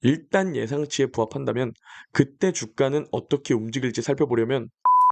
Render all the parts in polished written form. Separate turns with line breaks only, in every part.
일단 예상치에 부합한다면 그때 주가는 어떻게 움직일지 살펴보려면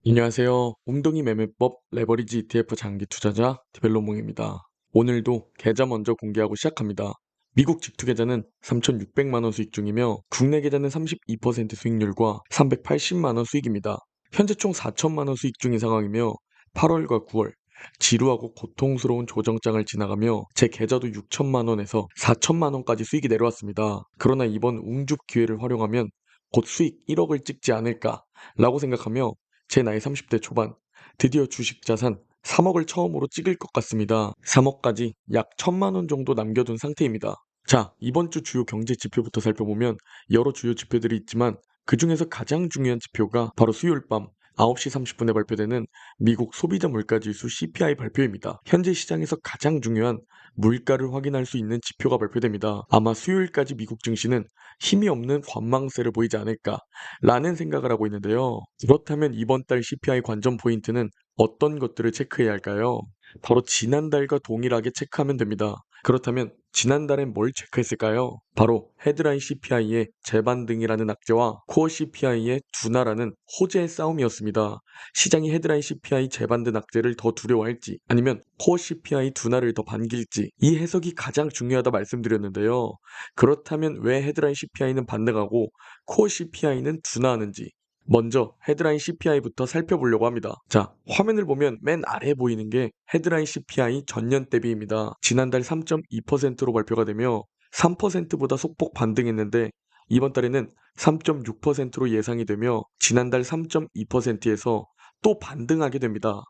안녕하세요. 웅덩이 매매법 레버리지 ETF 장기 투자자 디벨로몽입니다. 오늘도 계좌 먼저 공개하고 시작합니다. 미국 직투 계좌는 3,600만 원 수익 중이며 국내 계좌는 32% 수익률과 380만 원 수익입니다. 현재 총 4천만 원 수익 중인 상황이며 8월과 9월 지루하고 고통스러운 조정장을 지나가며 제 계좌도 6천만 원에서 4천만 원까지 수익이 내려왔습니다. 그러나 이번 웅줍 기회를 활용하면 곧 수익 1억을 찍지 않을까 라고 생각하며 제 나이 30대 초반 드디어 주식 자산 3억을 처음으로 찍을 것 같습니다. 3억까지 약 1천만 원 정도 남겨둔 상태입니다. 자, 이번 주 주요 경제 지표부터 살펴보면 여러 주요 지표들이 있지만 그 중에서 가장 중요한 지표가 바로 수요일 밤 9시 30분에 발표되는 미국 소비자 물가지수 CPI 발표입니다. 현재 시장에서 가장 중요한 물가를 확인할 수 있는 지표가 발표됩니다. 아마 수요일까지 미국 증시는 힘이 없는 관망세를 보이지 않을까 라는 생각을 하고 있는데요. 그렇다면 이번 달 CPI 관전 포인트는 어떤 것들을 체크해야 할까요? 바로 지난달과 동일하게 체크하면 됩니다. 그렇다면 지난달엔 뭘 체크했을까요? 바로 헤드라인 CPI의 재반등이라는 악재와 코어 CPI의 둔화라는 호재의 싸움이었습니다. 시장이 헤드라인 CPI 재반등 악재를 더 두려워할지 아니면 코어 CPI 둔화를 더 반길지 이 해석이 가장 중요하다 말씀드렸는데요. 그렇다면 왜 헤드라인 CPI는 반등하고 코어 CPI는 둔화하는지 먼저 헤드라인 CPI부터 살펴보려고 합니다. 자, 화면을 보면 맨 아래에 보이는 게 헤드라인 CPI 전년 대비입니다. 지난달 3.2%로 발표가 되며 3%보다 소폭 반등했는데 이번 달에는 3.6%로 예상이 되며 지난달 3.2%에서 또 반등하게 됩니다.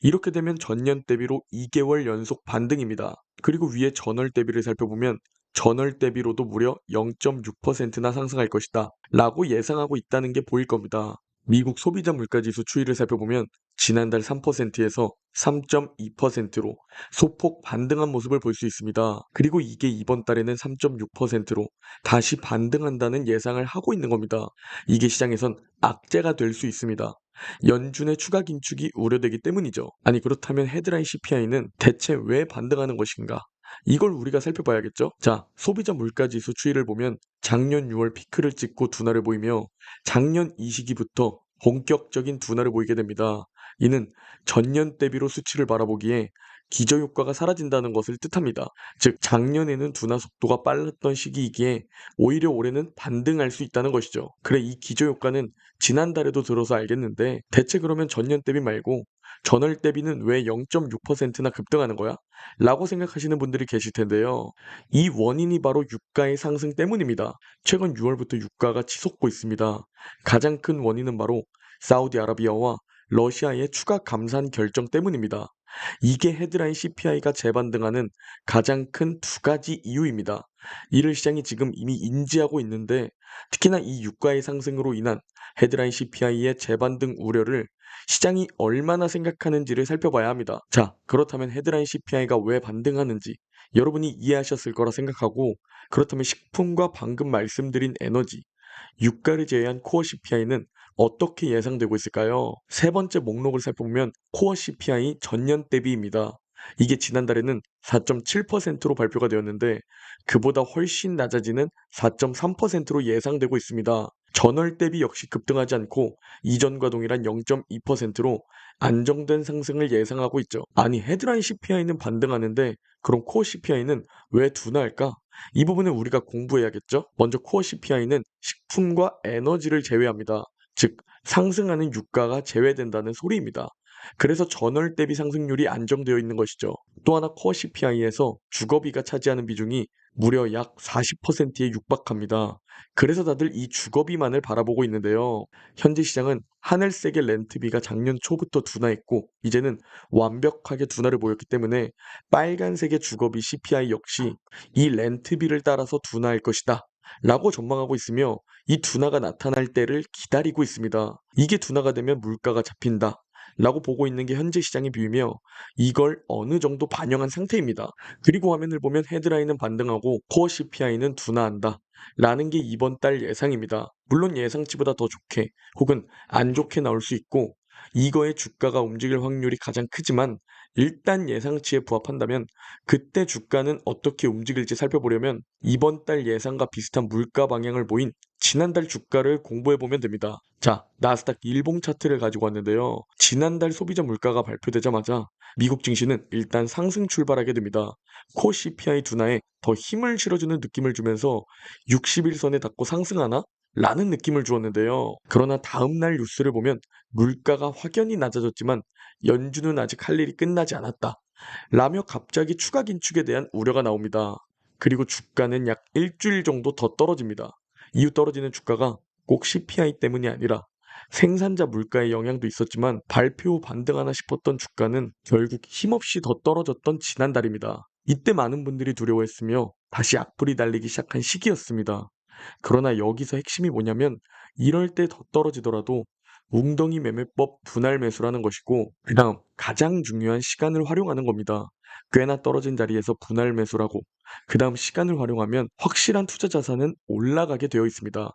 이렇게 되면 전년 대비로 2개월 연속 반등입니다. 그리고 위에 전월 대비를 살펴보면 전월 대비로도 무려 0.6%나 상승할 것이다 라고 예상하고 있다는 게 보일 겁니다. 미국 소비자 물가지수 추이를 살펴보면 지난달 3%에서 3.2%로 소폭 반등한 모습을 볼 수 있습니다. 그리고 이게 이번 달에는 3.6%로 다시 반등한다는 예상을 하고 있는 겁니다. 이게 시장에선 악재가 될 수 있습니다. 연준의 추가 긴축이 우려되기 때문이죠. 아니 그렇다면 헤드라인 CPI는 대체 왜 반등하는 것인가? 이걸 우리가 살펴봐야겠죠? 자, 소비자 물가지수 추이를 보면 작년 6월 피크를 찍고 둔화를 보이며 작년 이 시기부터 본격적인 둔화를 보이게 됩니다. 이는 전년 대비로 수치를 바라보기에 기저효과가 사라진다는 것을 뜻합니다. 즉 작년에는 둔화 속도가 빨랐던 시기이기에 오히려 올해는 반등할 수 있다는 것이죠. 그래 이 기저효과는 지난달에도 들어서 알겠는데 대체 그러면 전년 대비 말고 전월 대비는 왜 0.6%나 급등하는 거야? 라고 생각하시는 분들이 계실 텐데요. 이 원인이 바로 유가의 상승 때문입니다. 최근 6월부터 유가가 치솟고 있습니다. 가장 큰 원인은 바로 사우디아라비아와 러시아의 추가 감산 결정 때문입니다. 이게 헤드라인 CPI가 재반등하는 가장 큰 두 가지 이유입니다. 이를 시장이 지금 이미 인지하고 있는데 특히나 이 유가의 상승으로 인한 헤드라인 CPI의 재반등 우려를 시장이 얼마나 생각하는지를 살펴봐야 합니다. 자, 그렇다면 헤드라인 CPI가 왜 반등하는지 여러분이 이해하셨을 거라 생각하고 그렇다면 식품과 방금 말씀드린 에너지, 유가를 제외한 코어 CPI는 어떻게 예상되고 있을까요? 세 번째 목록을 살펴보면 코어 CPI 전년 대비입니다. 이게 지난달에는 4.7%로 발표가 되었는데 그보다 훨씬 낮아지는 4.3%로 예상되고 있습니다. 전월 대비 역시 급등하지 않고 이전과 동일한 0.2%로 안정된 상승을 예상하고 있죠. 아니 헤드라인 CPI는 반등하는데 그럼 코어 CPI는 왜 둔화할까? 이 부분을 우리가 공부해야겠죠? 먼저 코어 CPI는 식품과 에너지를 제외합니다. 즉 상승하는 유가가 제외된다는 소리입니다. 그래서 전월 대비 상승률이 안정되어 있는 것이죠. 또 하나 코어 CPI에서 주거비가 차지하는 비중이 무려 약 40%에 육박합니다. 그래서 다들 이 주거비만을 바라보고 있는데요. 현재 시장은 하늘색의 렌트비가 작년 초부터 둔화했고 이제는 완벽하게 둔화를 보였기 때문에 빨간색의 주거비 CPI 역시 이 렌트비를 따라서 둔화할 것이다 라고 전망하고 있으며 이 둔화가 나타날 때를 기다리고 있습니다. 이게 둔화가 되면 물가가 잡힌다 라고 보고 있는 게 현재 시장의 뷰이며 이걸 어느 정도 반영한 상태입니다. 그리고 화면을 보면 헤드라인은 반등하고 코어 CPI는 둔화한다 라는 게 이번 달 예상입니다. 물론 예상치보다 더 좋게 혹은 안 좋게 나올 수 있고 이거에 주가가 움직일 확률이 가장 크지만 일단 예상치에 부합한다면 그때 주가는 어떻게 움직일지 살펴보려면 이번 달 예상과 비슷한 물가 방향을 보인 지난달 주가를 공부해보면 됩니다. 자, 나스닥 일봉 차트를 가지고 왔는데요. 지난달 소비자 물가가 발표되자마자 미국 증시는 일단 상승 출발하게 됩니다. 코 CPI 둔화에 더 힘을 실어주는 느낌을 주면서 60일선에 닿고 상승하나? 라는 느낌을 주었는데요. 그러나 다음날 뉴스를 보면 물가가 확연히 낮아졌지만 연준은 아직 할 일이 끝나지 않았다. 라며 갑자기 추가 긴축에 대한 우려가 나옵니다. 그리고 주가는 약 일주일 정도 더 떨어집니다. 이후 떨어지는 주가가 꼭 CPI 때문이 아니라 생산자 물가의 영향도 있었지만 발표 후 반등하나 싶었던 주가는 결국 힘없이 더 떨어졌던 지난달입니다. 이때 많은 분들이 두려워했으며 다시 악플이 달리기 시작한 시기였습니다. 그러나 여기서 핵심이 뭐냐면 이럴 때 더 떨어지더라도 웅덩이 매매법 분할 매수라는 것이고 그 다음 가장 중요한 시간을 활용하는 겁니다. 꽤나 떨어진 자리에서 분할 매수라고 그 다음 시간을 활용하면 확실한 투자 자산은 올라가게 되어 있습니다.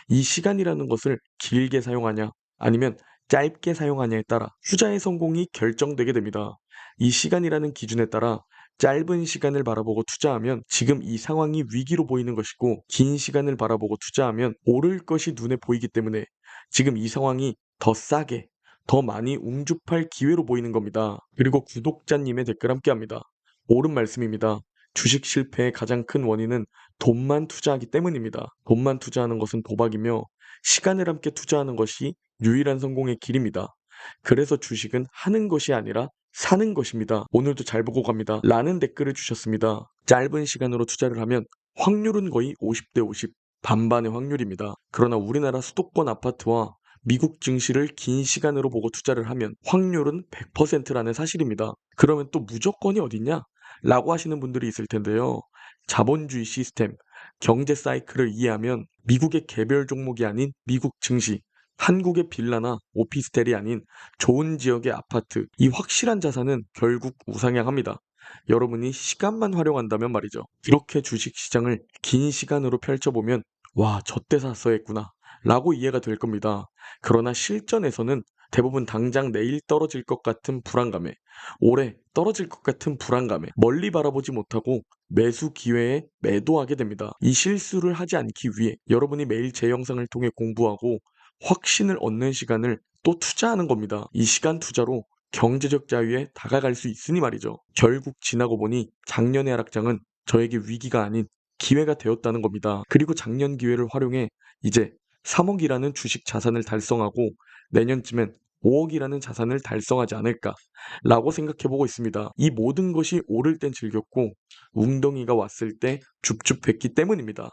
이 시간이라는 것을 길게 사용하냐 아니면 짧게 사용하냐에 따라 투자의 성공이 결정되게 됩니다. 이 시간이라는 기준에 따라 짧은 시간을 바라보고 투자하면 지금 이 상황이 위기로 보이는 것이고 긴 시간을 바라보고 투자하면 오를 것이 눈에 보이기 때문에 지금 이 상황이 더 싸게 더 많이 웅줍할 기회로 보이는 겁니다. 그리고 구독자님의 댓글 함께합니다. 옳은 말씀입니다. 주식 실패의 가장 큰 원인은 돈만 투자하기 때문입니다. 돈만 투자하는 것은 도박이며 시간을 함께 투자하는 것이 유일한 성공의 길입니다. 그래서 주식은 하는 것이 아니라 사는 것입니다. 오늘도 잘 보고 갑니다. 라는 댓글을 주셨습니다. 짧은 시간으로 투자를 하면 확률은 거의 50대 50, 반반의 확률입니다. 그러나 우리나라 수도권 아파트와 미국 증시를 긴 시간으로 보고 투자를 하면 확률은 100%라는 사실입니다. 그러면 또 무조건이 어딨냐? 라고 하시는 분들이 있을 텐데요. 자본주의 시스템, 경제 사이클을 이해하면 미국의 개별 종목이 아닌 미국 증시, 한국의 빌라나 오피스텔이 아닌 좋은 지역의 아파트, 이 확실한 자산은 결국 우상향합니다. 여러분이 시간만 활용한다면 말이죠. 이렇게 주식시장을 긴 시간으로 펼쳐보면 와, 저때 샀어야 했구나 라고 이해가 될 겁니다. 그러나 실전에서는 대부분 당장 내일 떨어질 것 같은 불안감에 올해 떨어질 것 같은 불안감에 멀리 바라보지 못하고 매수 기회에 매도하게 됩니다. 이 실수를 하지 않기 위해 여러분이 매일 제 영상을 통해 공부하고 확신을 얻는 시간을 또 투자하는 겁니다. 이 시간 투자로 경제적 자유에 다가갈 수 있으니 말이죠. 결국 지나고 보니 작년의 하락장은 저에게 위기가 아닌 기회가 되었다는 겁니다. 그리고 작년 기회를 활용해 이제 3억이라는 주식 자산을 달성하고 내년쯤엔 5억이라는 자산을 달성하지 않을까 라고 생각해보고 있습니다. 이 모든 것이 오를 땐 즐겼고 웅덩이가 왔을 때 줍줍했기 때문입니다.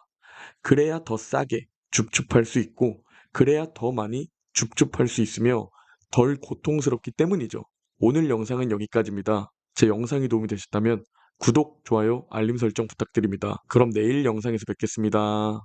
그래야 더 싸게 줍줍할 수 있고 그래야 더 많이 줍줍할 수 있으며 덜 고통스럽기 때문이죠. 오늘 영상은 여기까지입니다. 제 영상이 도움이 되셨다면 구독, 좋아요, 알림 설정 부탁드립니다. 그럼 내일 영상에서 뵙겠습니다.